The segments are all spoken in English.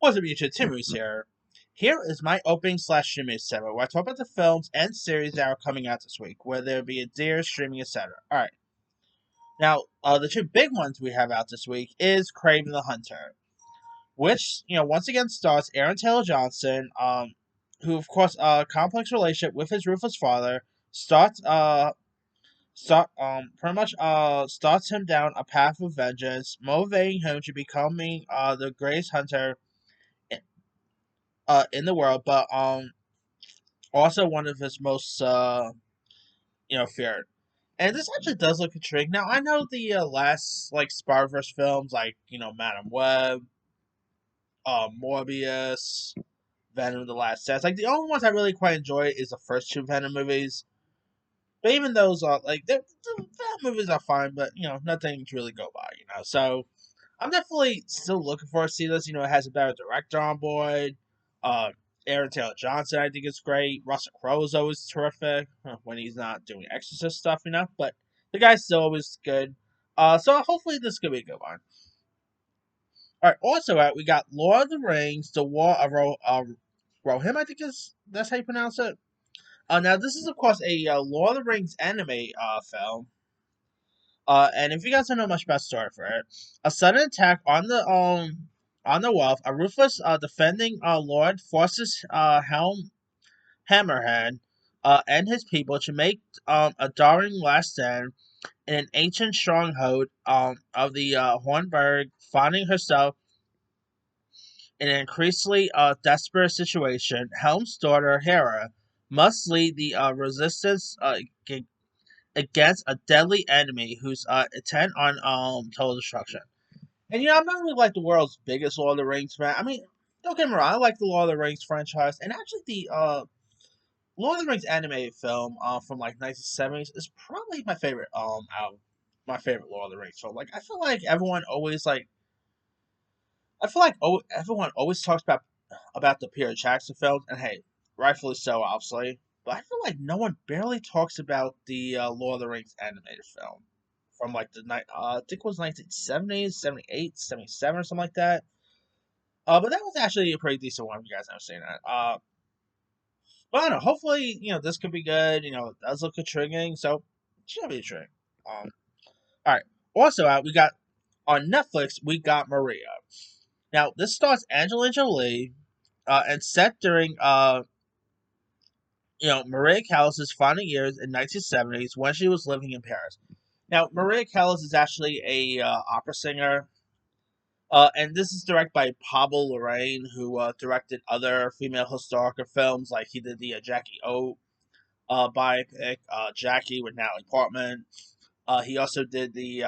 What's up, YouTube? Timmy's here. Here is my opening slash streaming segment where I talk about the films and series that are coming out this week, whether it be a deer, streaming, etc. Alright. Now, the two big ones we have out this week is Kraven the Hunter, which, once again stars Aaron Taylor Johnson, who, of course, complex relationship with his ruthless father, pretty much starts him down a path of vengeance, motivating him to becoming the greatest hunter in the world, but also one of his most feared. And this actually does look intriguing. Now I know the last Spider-Verse films, Madam Web, Morbius, Venom: The Last Dance. Like the only ones I really quite enjoy is the first two Venom movies. But even those are the Venom movies are fine, but nothing to really go by. So I'm definitely still looking forward to see this. It has a better director on board. Uh, Aaron Taylor Johnson, I think, is great. Russell Crowe is always terrific when he's not doing Exorcist stuff, But the guy's still always good. So hopefully this could be a good one. All right. Also, we got Lord of the Rings: The War of Rohirrim. I think that's how you pronounce it. Now this is of course a Lord of the Rings anime film. And if you guys don't know much about the story for it, a sudden attack on the wealth, a ruthless defending lord forces Helm Hammerhead and his people to make a daring last stand in an ancient stronghold of the Hornburg, finding herself in an increasingly desperate situation. Helm's daughter Hera must lead the resistance against a deadly enemy who's intent on total destruction. And I'm not really like the world's biggest Lord of the Rings fan. I mean, don't get me wrong, I like the Lord of the Rings franchise, and actually the Lord of the Rings animated film from 1970s is probably my favorite my favorite Lord of the Rings film. Like I feel like everyone always talks about the Peter Jackson films, and hey, rightfully so, obviously. But I feel like no one barely talks about the Lord of the Rings animated film from the night. I think it was 1970s, 78, 77, or something like that. But that was actually a pretty decent one. If you guys haven't seen that. But I don't know. Hopefully, this could be good. It does look intriguing, so it should be intriguing. All right. Also, we got on Netflix. We got Maria. Now, this stars Angelina Jolie, and set during Maria Callas' final years in 1970s when she was living in Paris. Now, Maria Callas is actually a opera singer, and this is directed by Pablo Larraín, who directed other female historical films, like he did the Jackie O biopic, Jackie with Natalie Portman. He also did the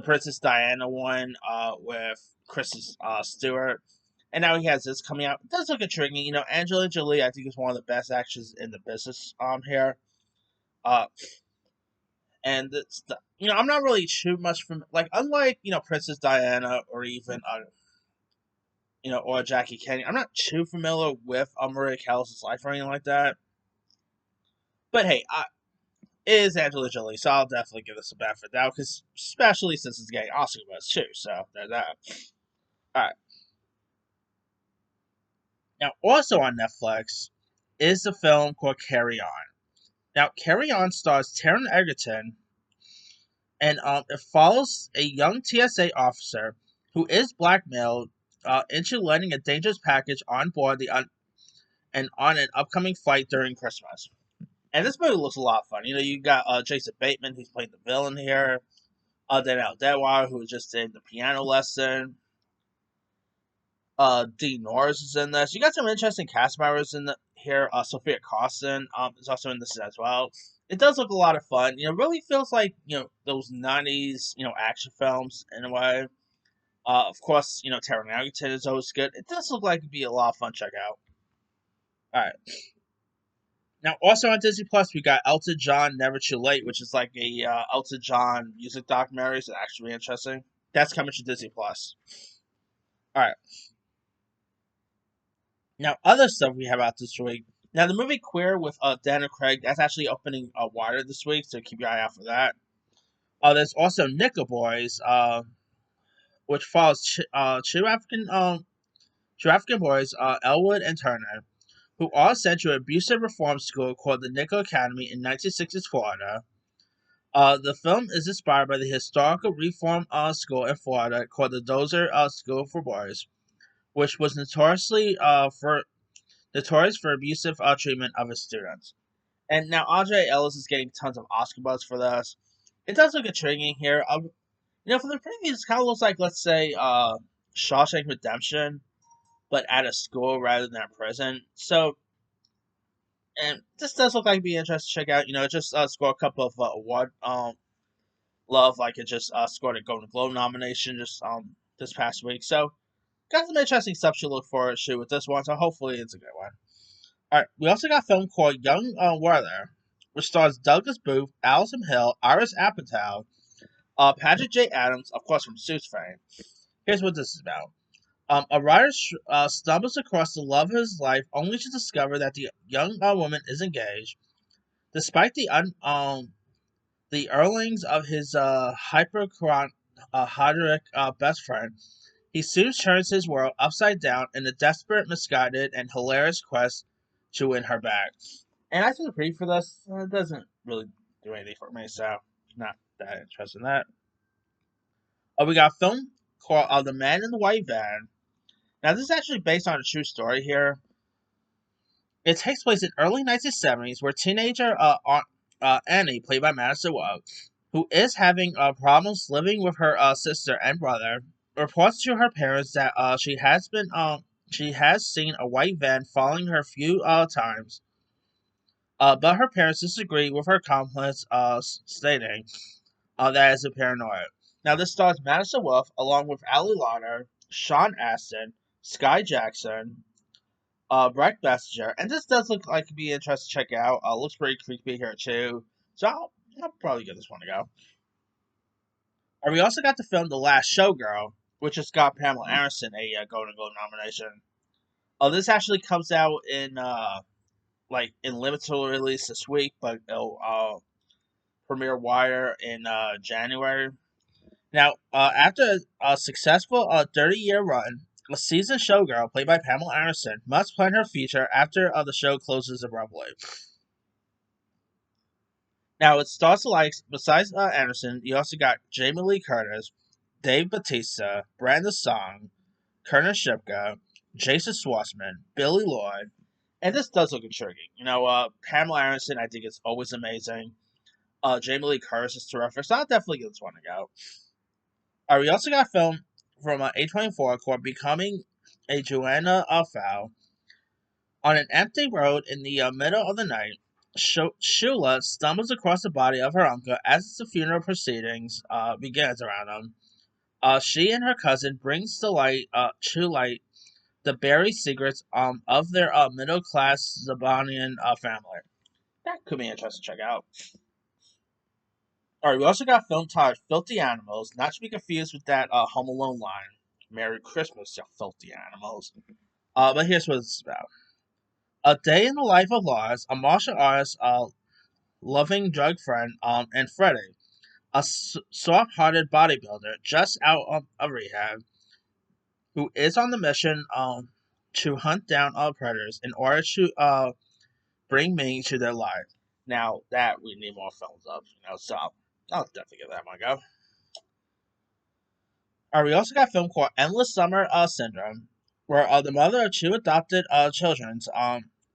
Princess Diana one with Kristen Stewart. And now he has this coming out. It does look intriguing. Angelina Jolie, I think, is one of the best actors in the business here. Uh, and I'm not really too much from unlike Princess Diana or even or Jackie Kennedy. I'm not too familiar with Maria Callas' life or anything like that. But hey, it is Angelina Jolie, so I'll definitely give this a benefit of the doubt, because especially since it's getting Oscar buzz too. So there's that. All right. Now, also on Netflix is the film called Carry On. Now, Carry On stars Taron Egerton, and it follows a young TSA officer who is blackmailed into letting a dangerous package on board and on an upcoming flight during Christmas. And this movie looks a lot of fun. You got Jason Bateman, who's playing the villain here. Danielle Deadwater, who just did the piano lesson. Dean Norris is in this. You got some interesting cast members in here. Sophia Carson is also in this as well. It does look a lot of fun. It really feels like those '90s action films in a way. Of course, Taron Egerton is always good. It does look like it'd be a lot of fun to check out. All right. Now, also on Disney Plus, we got Elton John Never Too Late, which is like a Elton John music documentary. It's actually interesting. That's coming to Disney Plus. All right. Now, other stuff we have out this week. Now, the movie Queer with Daniel Craig, that's actually opening wider this week, so keep your eye out for that. There's also Nickel Boys, which follows two African boys, Elwood and Turner, who are sent to an abusive reform school called the Nickel Academy in 1960s Florida. The film is inspired by the historical reform school in Florida called the Dozer School for Boys, which was notorious for abusive treatment of its students. And now Andre Ellis is getting tons of Oscar buzz for this. It does look intriguing here. For the previews, it kind of looks like, let's say, Shawshank Redemption, but at a school rather than a prison. So, and this does look like it'd be interesting to check out. It just scored a couple of award love, like it just scored a Golden Globe nomination just this past week. So, got some interesting stuff to look forward to with this one. So, hopefully, it's a good one. All right, we also got a film called Young Werther, which stars Douglas Booth, Allison Hill, Iris Apatow, Patrick J. Adams, of course from Suits fame. Here's what this is about. A writer stumbles across the love of his life, only to discover that the young woman is engaged. Despite the earlings of his hypochondriac best friend, he soon turns his world upside down in a desperate, misguided, and hilarious quest to win her back. And I think the preview for this doesn't really do anything for me, so not that interested in that. We got a film called The Man in the White Van. Now, this is actually based on a true story here. It takes place in early 1970s, where teenager Annie, played by Madison Webb, who is having problems living with her sister and brother, reports to her parents that she has seen a white van following her a few times. But her parents disagree with her comments, stating that is a paranoia. Now, this stars Madison Wolf along with Ali Lauder, Sean Astin, Sky Jackson, Brett Bessinger, and this does look like it'd be interesting to check out. Looks pretty creepy here too, so I'll probably give this one a go. And we also got the film The Last Showgirl, which has got Pamela Anderson a Golden Globe nomination. This actually comes out in limited release this week, but it'll premiere wire in January. Now, after a successful 30-year run, a seasoned showgirl, played by Pamela Anderson, must plan her future after the show closes abruptly. Now, it stars alike, besides Anderson, you also got Jamie Lee Curtis, Dave Bautista, Brandon Song, Kerner Shipka, Jason Schwartzman, Billy Lloyd, and this does look intriguing. Pamela Anderson, I think, is always amazing. Jamie Lee Curtis is terrific, so I'll definitely give this one a go. We also got a film from A24 called Becoming a Joanna Fowl. On an empty road in the middle of the night, Shula stumbles across the body of her uncle as the funeral proceedings begins around him. She and her cousin brings to light the buried secrets of their middle-class Zabanian family. That could be interesting to check out. Alright, we also got a film titled Filthy Animals, not to be confused with that Home Alone line. Merry Christmas, you filthy animals. But here's what it's about. A day in the life of Lars, a martial artist, loving drug friend, and Freddie, a soft-hearted bodybuilder just out of rehab, who is on the mission to hunt down all predators in order to bring meaning to their life. Now that we need more films of, so I'll definitely give that one a go. We also got a film called Endless Summer Syndrome, where the mother of two adopted children's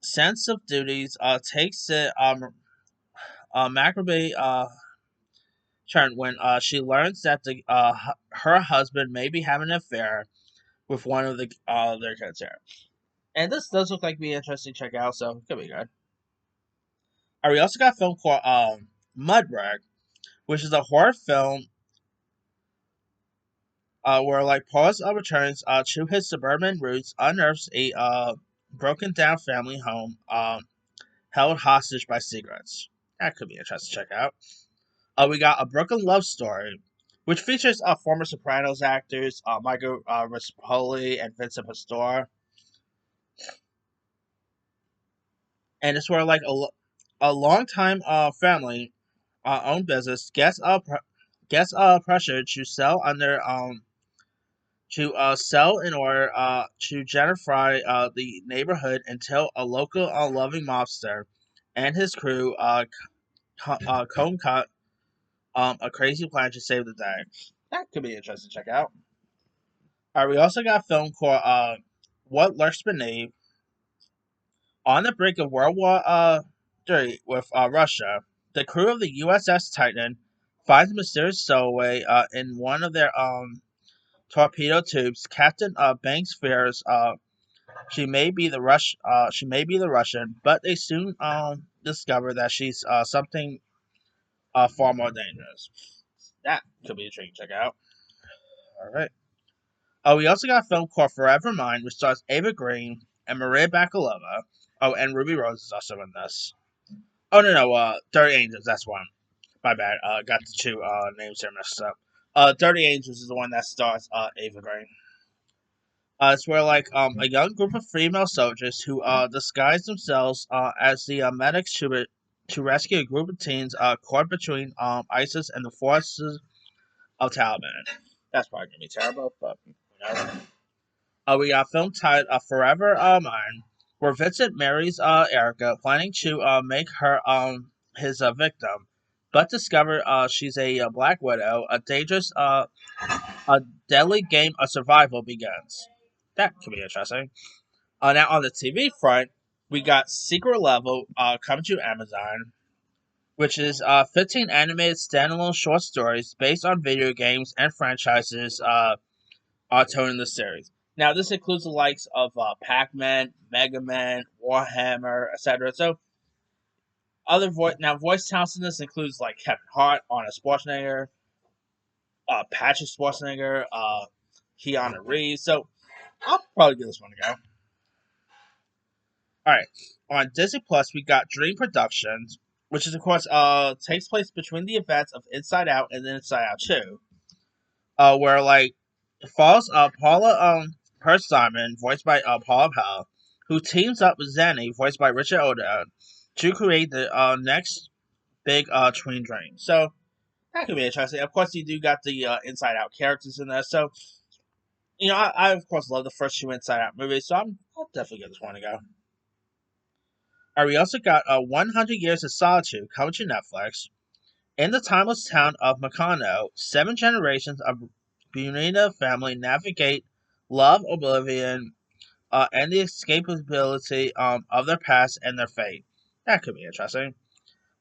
sense of duties takes it macabre turn when she learns that her husband may be having an affair with one of their kids here. And this does look like be interesting to check out, so it could be good. We also got a film called Mudwreck, which is a horror film where Paul's returns to his suburban roots, unearths a broken down family home held hostage by secrets. That could be interesting to check out. We got A Broken Love Story, which features former Sopranos actors Michael Rispoli and Vincent Pastore. And it's where a long-time family owned business gets pressured to sell under to sell in order to gentrify the neighborhood until a local loving mobster and his crew concoct a crazy plan to save the day. That could be interesting to check out. All right, we also got a film called What Lurks Beneath. On the brink of World War III with Russia, the crew of the USS Titan finds a mysterious stowaway in one of their torpedo tubes. Captain Banks fears she may be the Russian, but they soon discover that she's something far more dangerous. That could be a trick to check out. All right. We also got a film called Forever Mine, which stars Ava Green and Maria Bakalova. Oh, and Ruby Rose is also in this. Oh no, Dirty Angels. That's one. My bad. Got the two names here messed up. Dirty Angels is the one that stars Ava Green. It's where like a young group of female soldiers who disguise themselves as the medics to rescue a group of teens caught between ISIS and the forces of Taliban. That's probably gonna be terrible, but whatever. We got a film titled Forever Mine, where Vincent marries Erica, planning to make her his victim, but discover she's a black widow. A dangerous, a deadly game of survival begins. That could be interesting. Now on the TV front, we got Secret Level coming to Amazon, which is 15 animated standalone short stories based on video games and franchises are told in the series. Now, this includes the likes of Pac-Man, Mega Man, Warhammer, etc. So, voice talents in this includes like Kevin Hart, Arnold Schwarzenegger, Patrick Schwarzenegger, Keanu Reeves. So, I'll probably give this one a go. All right, on Disney Plus, we got Dream Productions, which is of course takes place between the events of Inside Out and Inside Out 2, where like it follows Paula Perth Simon, voiced by Paula Pell, who teams up with Zenny, voiced by Richard O'Dowd, to create the next big tween dream. So that could be interesting. Of course, you do got the Inside Out characters in there. So I of course love the first two Inside Out movies. So I'll definitely give this one a go. Alright, we also got 100 Years of Solitude coming to Netflix. In the timeless town of Makano, 7 generations of Bunina family navigate love, oblivion, and the escapability of their past and their fate. That could be interesting.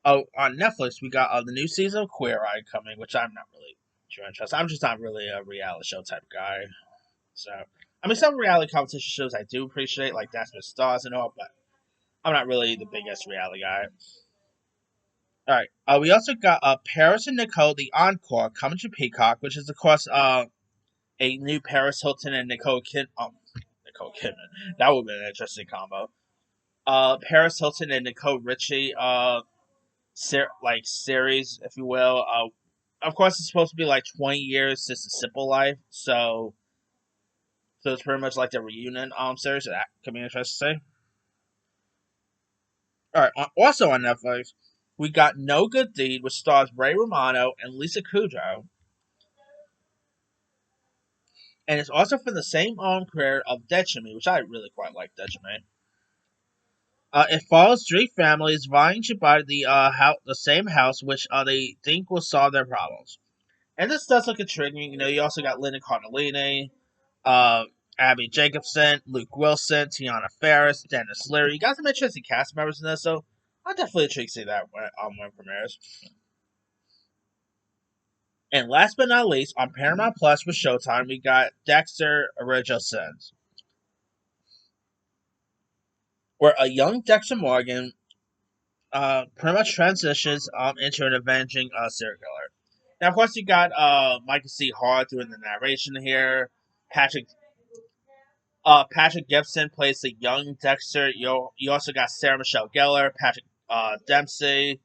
Oh, on Netflix, we got the new season of Queer Eye coming, which I'm not really too interested. I'm just not really a reality show type of guy. So, I mean, some reality competition shows I do appreciate, like That's with Stars and all, but I'm not really the biggest reality guy. All right. We also got Paris and Nicole, the encore, coming to Peacock, which is of course a new Paris Hilton and Nicole Kidman. That would be an interesting combo. Paris Hilton and Nicole Richie series, if you will. Of course, it's supposed to be like 20 years since a simple life, so it's pretty much like the reunion series. So that could be interesting. All right. Also on Netflix, we got No Good Deed, which stars Ray Romano and Lisa Kudrow, and it's also from the same creator of Dead to Me, which I really quite like Dead to Me. It follows three families vying to buy the same house, which they think will solve their problems. And this does look intriguing. You also got Linda Cardellini, uh, Abby Jacobson, Luke Wilson, Tiana Ferris, Dennis Leary. You got some interesting cast members in this, so I'm definitely intrigued to see that when it premieres. And last but not least, on Paramount Plus with Showtime, we got Dexter Original Sins, where a young Dexter Morgan pretty much transitions into an avenging serial killer. Now, of course, you got Michael C. Hart doing the narration here. Patrick Patrick Gibson plays the young Dexter. You also got Sarah Michelle Gellar, Patrick Dempsey.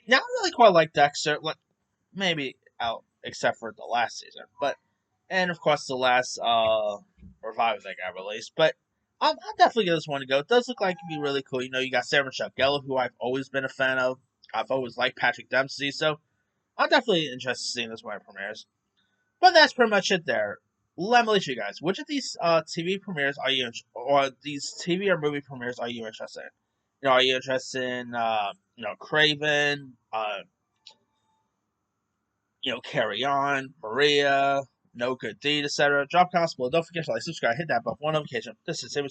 Now, I really quite like Dexter. Maybe out except for the last season, but and of course the last revival that got released. But I'll definitely give this one a go. It does look like it'd be really cool. You got Sarah Michelle Gellar, who I've always been a fan of. I've always liked Patrick Dempsey, so I'm definitely interested in seeing this when it premieres. But that's pretty much it there. let me let you guys. Which of these TV premieres are you, or these TV or movie premieres are you interested in? Are you interested in, Craven, Carry On, Maria, No Good Deed, etc. Drop comments below. Don't forget to like, subscribe, hit that bell for notification. This is Sam.